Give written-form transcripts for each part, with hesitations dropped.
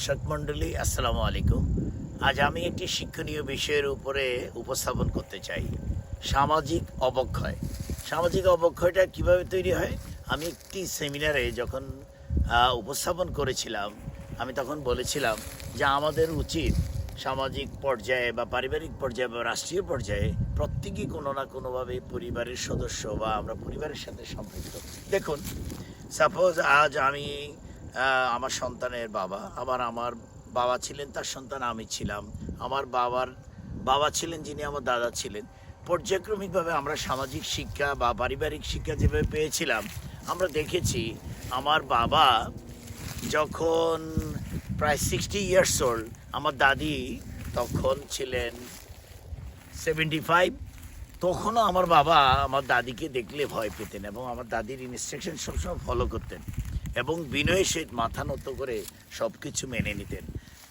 দর্শক মণ্ডলী, আসসালামু আলাইকুম। আজ আমি একটি শিক্ষণীয় বিষয়ের উপরে উপস্থাপন করতে চাই, সামাজিক অবক্ষয়। সামাজিক অবক্ষয়টা কিভাবে তৈরি হয়, আমি একটি সেমিনারে যখন উপস্থাপন করেছিলাম, আমি তখন বলেছিলাম যে আমাদের উচিত সামাজিক পর্যায়ে বা পারিবারিক পর্যায়ে বা রাষ্ট্রীয় পর্যায়ে প্রত্যেকেই কোনো না কোনোভাবে পরিবারের সদস্য বা আমরা পরিবারের সাথে সম্পৃক্ত। দেখুন, সাপোজ আজ আমি আমার সন্তানের বাবা, আমার বাবা ছিলেন, তার সন্তান আমি ছিলাম, আমার বাবার বাবা ছিলেন যিনি আমার দাদা ছিলেন। পর্যায়ক্রমিকভাবে আমরা সামাজিক শিক্ষা বা পারিবারিক শিক্ষা যেভাবে পেয়েছিলাম, আমরা দেখেছি আমার বাবা যখন প্রায় 60 ইয়ার্স ওল্ড, আমার দাদি তখন ছিলেন 75। তখনও আমার বাবা আমার দাদিকে দেখলে ভয় পেতেন এবং আমার দাদির ইনস্ট্রাকশন সবসময় ফলো করতেন এবং বিনয়ের সহিত মাথা নত করে সব কিছু মেনে নিতেন।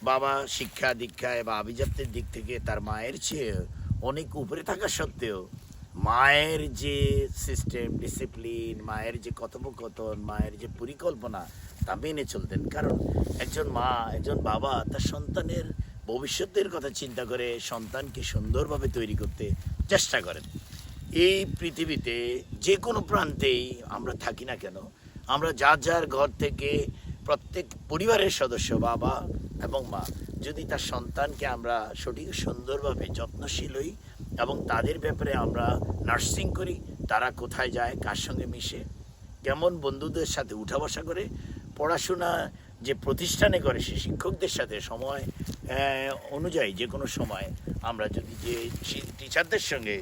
বাবা শিক্ষা দীক্ষায় বা আভিজাত্যের দিক থেকে তার মায়ের চেয়ে অনেক উপরে থাকা সত্ত্বেও মায়ের যে সিস্টেম, ডিসিপ্লিন, মায়ের যে কথোপকথন, মায়ের যে পরিকল্পনা, তা মেনে চলতেন। কারণ একজন মা, একজন বাবা তার সন্তানের ভবিষ্যতের কথা চিন্তা করে সন্তানকে সুন্দরভাবে তৈরি করতে চেষ্টা করেন। এই পৃথিবীতে যে কোনো প্রান্তেই আমরা থাকি না কেন, আমরা যার যার ঘর থেকে প্রত্যেক পরিবারের সদস্য, বাবা এবং মা, যদি তার সন্তানকে আমরা সঠিক সুন্দরভাবে যত্নশীল হই এবং তাদের ব্যাপারে আমরা নার্সিং করি, তারা কোথায় যায়, কার সঙ্গে মিশে, কেমন বন্ধুদের সাথে উঠা বসা করে, পড়াশোনা যে প্রতিষ্ঠানে করে সে শিক্ষকদের সাথে সময় অনুযায়ী যে কোনো সময় আমরা যদি যে টিচারদের সঙ্গে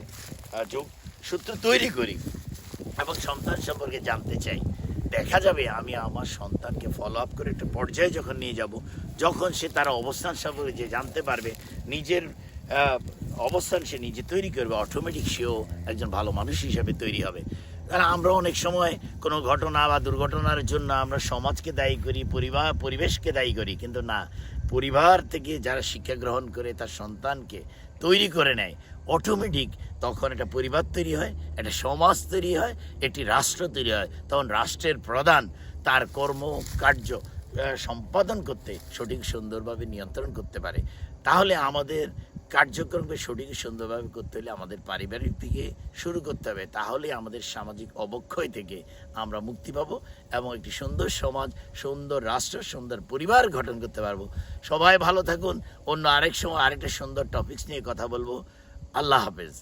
যোগসূত্র তৈরি করি এবং সন্তান সম্পর্কে জানতে চাই, দেখা যাবে আমি আমার সন্তানকে ফলো আপ করে একটা পর্যায়ে যখন নিয়ে যাব, যখন সে তার অবস্থান সম্পর্কে যে জানতে পারবে, নিজের অবস্থান সে নিজে তৈরি করবে, অটোমেটিক সেও একজন ভালো মানুষ হিসেবে তৈরি হবে। কারণ আমরা অনেক সময় কোনো ঘটনা বা দুর্ঘটনার জন্য আমরা সমাজকে দায়ী করি, পরিবেশকে দায়ী করি, কিন্তু না, পরিবার থেকে যারা শিক্ষা গ্রহণ করে তার সন্তানকে তৈরি করে নেয়, অটোমেটিক তখন একটা পরিবার তৈরি হয়, একটা সমাজ তৈরি হয়, একটি রাষ্ট্র তৈরি হয়। তখন রাষ্ট্রের প্রধান তার কর্মকার্য সম্পাদন করতে সঠিক সুন্দরভাবে নিয়ন্ত্রণ করতে পারে। তাহলে আমাদের কার্যক্রমকে সঠিক সুন্দরভাবে করতে হলে আমাদের পারিবারিক থেকে শুরু করতে হবে। তাহলে আমাদের সামাজিক অবক্ষয় থেকে আমরা মুক্তি পাবো এবং একটি সুন্দর সমাজ, সুন্দর রাষ্ট্র, সুন্দর পরিবার গঠন করতে পারবো। সবাই ভালো থাকুন। অন্য আরেক সময় আরেকটা সুন্দর টপিকস নিয়ে কথা বলবো। আল্লাহ হাফেজ।